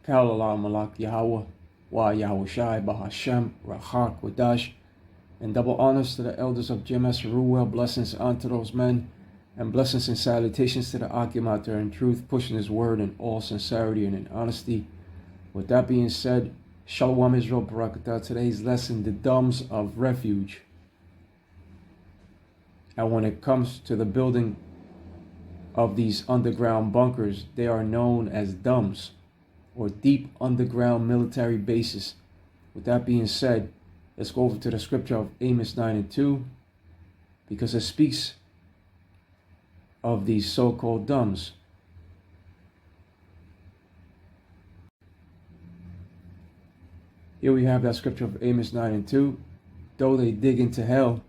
Kalalah Malak Yahweh, Wa Yahushai Bahashem, Rahak Wadash, and double honors to the elders of D.U.M.B.S, blessings unto those men, and blessings and salutations to the Akim out there in truth, pushing his word in all sincerity and in honesty. With that being said, Shalom Israel Barakatah. Today's lesson, the D.U.M.B.S of REFUGE. And when it comes to the building of these underground bunkers, they are known as D.U.M.B.S, or deep underground military bases. With that being said, let's go over to the scripture of Amos 9:2, because it speaks of these so-called D.U.M.B.S. Here we have that scripture of Amos 9:2. Though they dig into hell,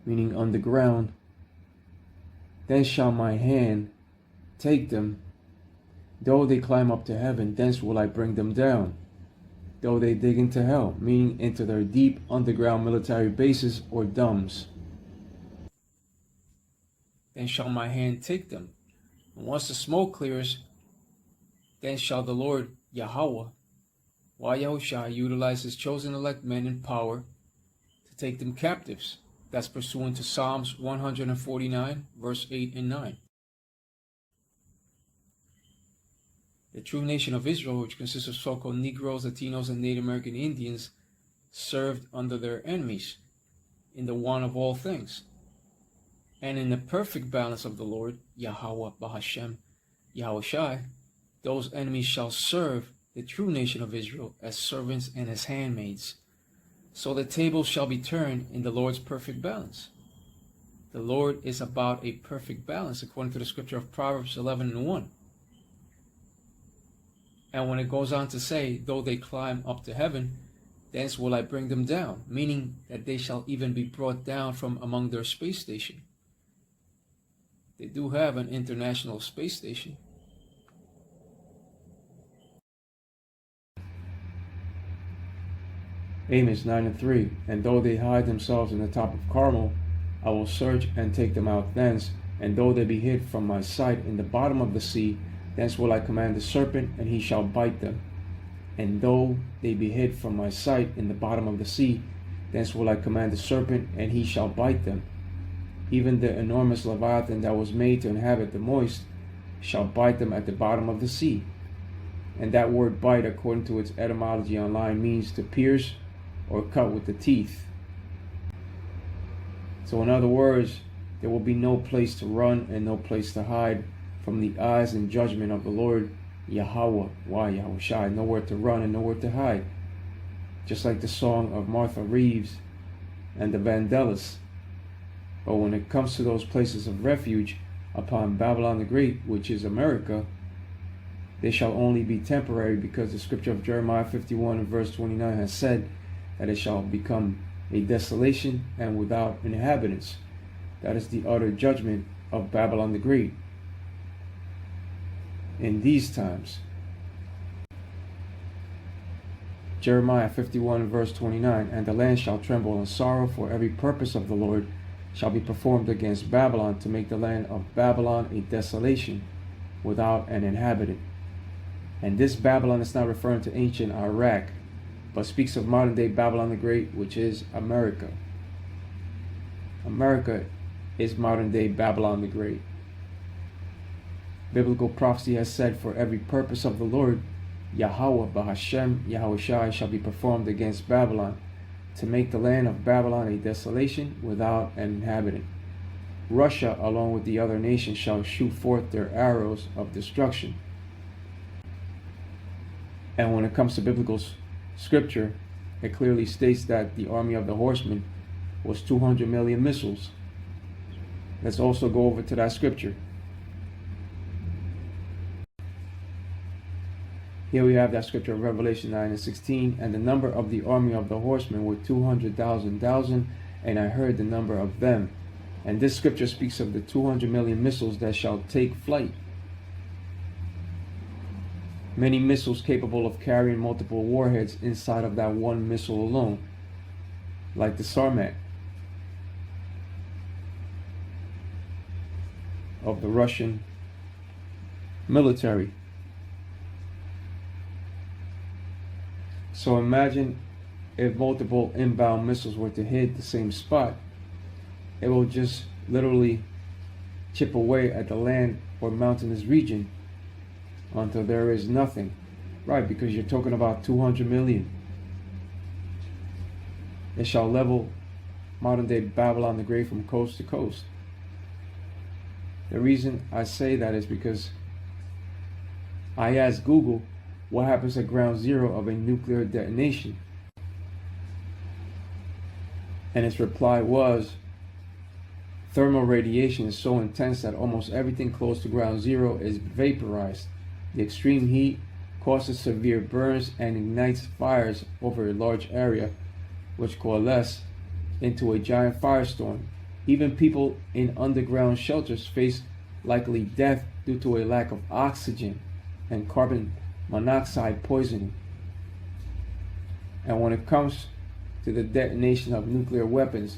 meaning underground, then shall my hand take them. Though they climb up to heaven, thence will I bring them down. Though they dig into hell, meaning into their deep underground military bases or D.U.M.B.S, then shall my hand take them. And once the smoke clears, then shall the Lord Yahweh, Wa Yahushai, utilize his chosen elect men in power to take them captives. That's pursuant to Psalms 149, verse 8 and 9. The true nation of Israel, which consists of so-called Negroes, Latinos, and Native American Indians, served under their enemies in the one of all things. And in the perfect balance of the Lord, Yahweh Bahashem, Yahushai, those enemies shall serve the true nation of Israel as servants and as handmaids. So the tables shall be turned in the Lord's perfect balance. The Lord is about a perfect balance, according to the scripture of Proverbs 11:1. And when it goes on to say, though they climb up to heaven, thence will I bring them down, meaning that they shall even be brought down from among their space station. They do have an international space station. Amos 9:3. And though they hide themselves in the top of Carmel, I will search and take them out thence. And though they be hid from my sight in the bottom of the sea, thence will I command the serpent, and he shall bite them. And though they be hid from my sight in the bottom of the sea, thence will I command the serpent, and he shall bite them. Even the enormous Leviathan that was made to inhabit the moist shall bite them at the bottom of the sea. And that word bite, according to its etymology online, means to pierce or cut with the teeth. So in other words, there will be no place to run and no place to hide from the eyes and judgment of the Lord Yahweh, Wa Yahushai. Nowhere to run and nowhere to hide. Just like the song of Martha Reeves and the Vandellas. But when it comes to those places of refuge upon Babylon the Great, which is America, they shall only be temporary, because the scripture of Jeremiah 51 and verse 29 has said that it shall become a desolation and without inhabitants. That is the utter judgment of Babylon the Great in these times. Jeremiah 51 verse 29. And the land shall tremble in sorrow, for every purpose of the Lord shall be performed against Babylon, to make the land of Babylon a desolation without an inhabitant. And this Babylon is not referring to ancient Iraq, but speaks of modern day Babylon the Great, which is America. America is modern day Babylon the Great. Biblical prophecy has said, for every purpose of the Lord Yahweh Bahashem Yahushai shall be performed against Babylon, to make the land of Babylon a desolation without an inhabitant. Russia, along with the other nations, shall shoot forth their arrows of destruction. And when it comes to biblical scripture, it clearly states that the army of the horsemen was 200 million missiles. Let's also go over to that scripture. Here we have that scripture of Revelation 9:16. And the number of the army of the horsemen were 200,000, and I heard the number of them. And this scripture speaks of the 200 million missiles that shall take flight. Many missiles capable of carrying multiple warheads inside of that one missile alone, like the Sarmat of the Russian military. So imagine if multiple inbound missiles were to hit the same spot, it will just literally chip away at the land or mountainous region until there is nothing. Right, because you're talking about 200 million. It shall level modern day Babylon the Great from coast to coast. The reason I say that is because I asked Google what happens at ground zero of a nuclear detonation. And its reply was, thermal radiation is so intense that almost everything close to ground zero is vaporized. The extreme heat causes severe burns and ignites fires over a large area, which coalesce into a giant firestorm. Even people in underground shelters face likely death due to a lack of oxygen and carbon monoxide poisoning. And when it comes to the detonation of nuclear weapons,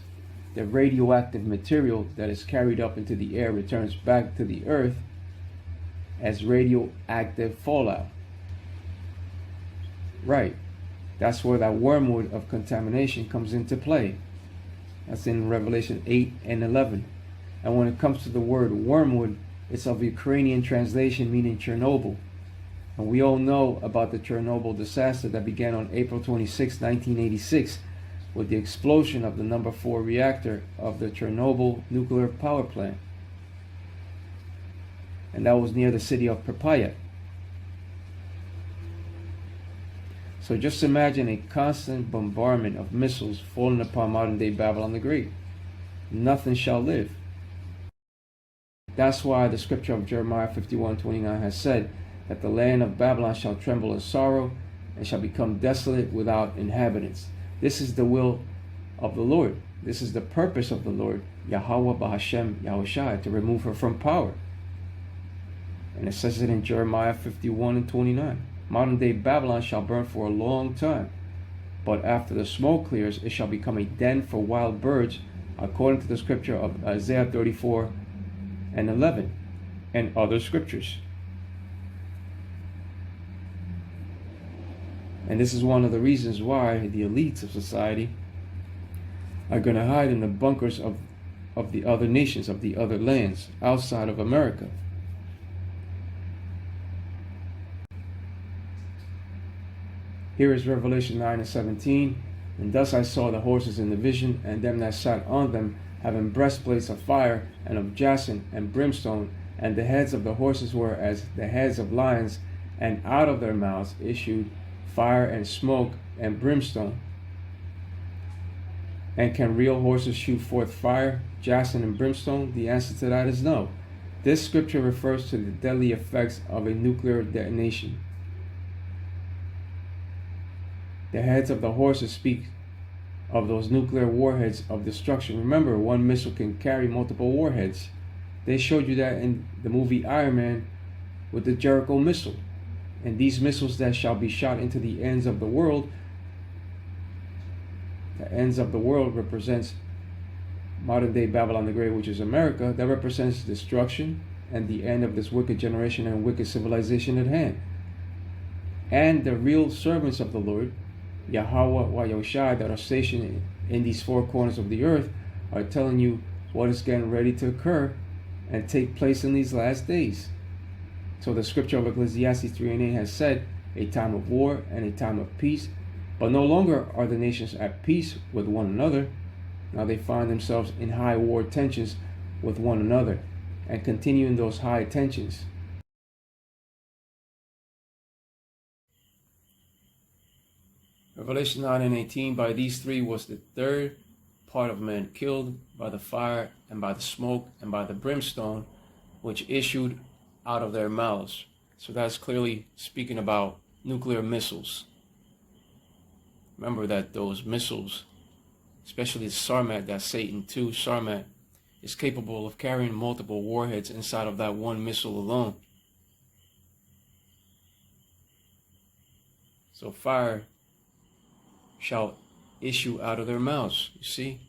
the radioactive material that is carried up into the air returns back to the earth as radioactive fallout. Right, that's where that wormwood of contamination comes into play. That's in Revelation 8 and 11. And when it comes to the word wormwood, it's of Ukrainian translation meaning Chernobyl. And we all know about the Chernobyl disaster that began on April 26, 1986, with the explosion of the number 4 reactor of the Chernobyl nuclear power plant. And that was near the city of Pripyat. So just imagine a constant bombardment of missiles falling upon modern day Babylon the Great. Nothing shall live. That's why the scripture of Jeremiah 51:29 has said that the land of Babylon shall tremble in sorrow and shall become desolate without inhabitants. This is the will of the Lord. This is the purpose of the Lord, Yahweh Bahashem Yahushai, to remove her from power. And it says it in Jeremiah 51:29. Modern day Babylon shall burn for a long time, but after the smoke clears, it shall become a den for wild birds, according to the scripture of Isaiah 34 and 11, and other scriptures. And this is one of the reasons why the elites of society are going to hide in the bunkers of the other nations, of the other lands outside of America. Here is Revelation 9 and 17. And thus I saw the horses in the vision, and them that sat on them, having breastplates of fire, and of jacinth and brimstone, and the heads of the horses were as the heads of lions, and out of their mouths issued fire and smoke and brimstone. And can real horses shoot forth fire, jacinth, and brimstone? The answer to that is no. This scripture refers to the deadly effects of a nuclear detonation. The heads of the horses speak of those nuclear warheads of destruction. Remember, one missile can carry multiple warheads. They showed you that in the movie Iron Man with the Jericho missile. And these missiles that shall be shot into the ends of the world, the ends of the world represents modern day Babylon the Great, which is America. That represents destruction and the end of this wicked generation and wicked civilization at hand. And the real servants of the Lord, Yahweh Yahushai, that are stationed in these four corners of the earth, are telling you what is getting ready to occur and take place in these last days. So the scripture of Ecclesiastes 3 and 8 has said, a time of war and a time of peace. But no longer are the nations at peace with one another. Now they find themselves in high war tensions with one another and continuing those high tensions. Revelation 9 and 18, by these three was the third part of men killed by the fire and by the smoke and by the brimstone, which issued out of their mouths. So that's clearly speaking about nuclear missiles. Remember that those missiles, especially the Sarmat, that Satan II Sarmat, is capable of carrying multiple warheads inside of that one missile alone. So fire shall issue out of their mouths, you see?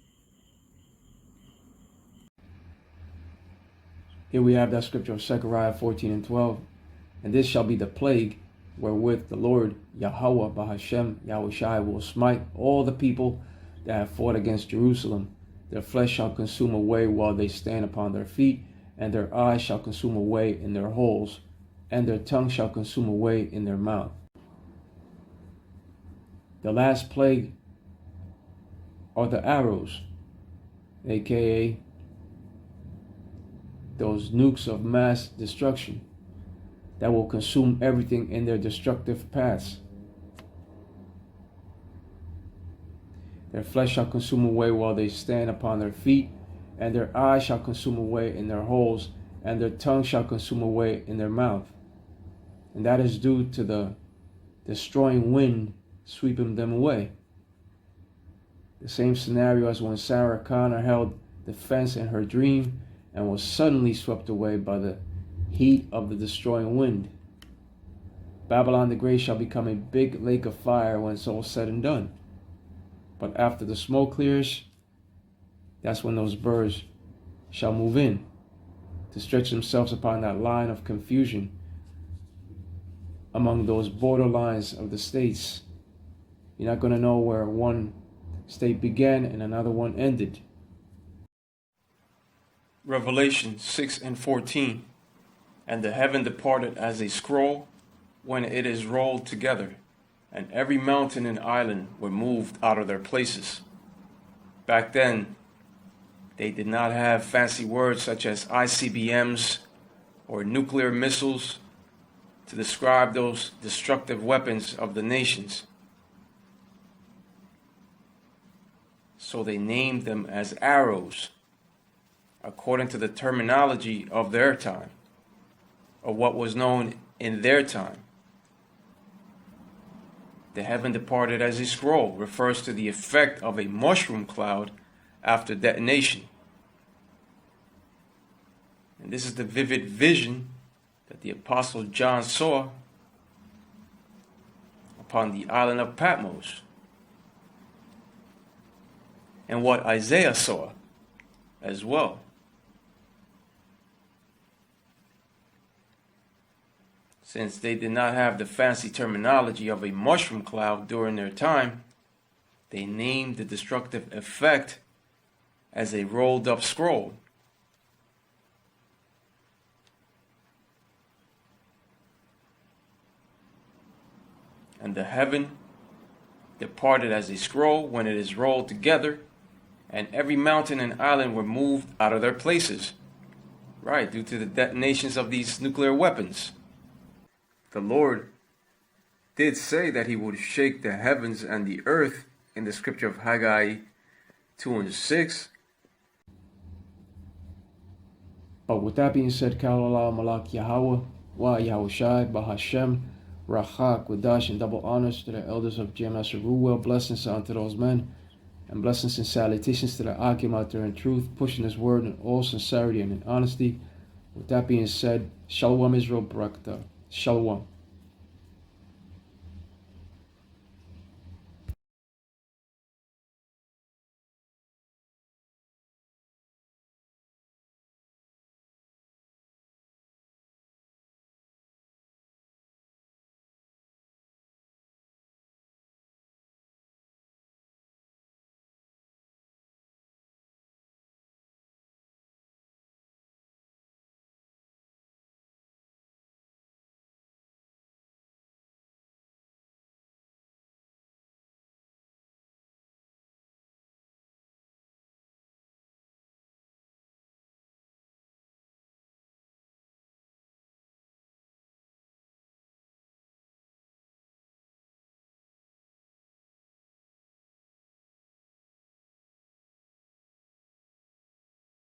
Here we have that scripture of Zechariah 14 and 12. And this shall be the plague wherewith the Lord Yahweh Bahashem Yahushai will smite all the people that have fought against Jerusalem. Their flesh shall consume away while they stand upon their feet, and their eyes shall consume away in their holes, and their tongue shall consume away in their mouth. The last plague are the arrows, aka those nukes of mass destruction that will consume everything in their destructive paths. Their flesh shall consume away while they stand upon their feet, and their eyes shall consume away in their holes, and their tongue shall consume away in their mouth. And that is due to the destroying wind sweeping them away. The same scenario as when Sarah Connor held the fence in her dream and was suddenly swept away by the heat of the destroying wind. Babylon the Great shall become a big lake of fire when it's all said and done. But after the smoke clears, that's when those birds shall move in to stretch themselves upon that line of confusion among those borderlines of the states. You're not going to know where one state began and another one ended. Revelation 6:14. And the heaven departed as a scroll when it is rolled together, and every mountain and island were moved out of their places. Back then, they did not have fancy words such as ICBMs or nuclear missiles to describe those destructive weapons of the nations. So they named them as arrows, according to the terminology of their time, or what was known in their time. The heaven departed as a scroll refers to the effect of a mushroom cloud after detonation. And this is the vivid vision that the Apostle John saw upon the island of Patmos, and what Isaiah saw as well. Since they did not have the fancy terminology of a mushroom cloud during their time, they named the destructive effect as a rolled up scroll. And the heaven departed as a scroll when it is rolled together, and every mountain and island were moved out of their places. Right, due to the detonations of these nuclear weapons. The Lord did say that he would shake the heavens and the earth in the scripture of Haggai 2:6. But with that being said, Kalala Malak Yahweh, Wa Yahushai, Bahashem, Racha, Qudash, and double honors to the elders of D.U.M.B.S of REFUGE. Blessings unto those men, and blessings and salutations to the Akim out there in truth, pushing his word in all sincerity and in honesty. With that being said, Shalom Israel Barakatah. Shalom.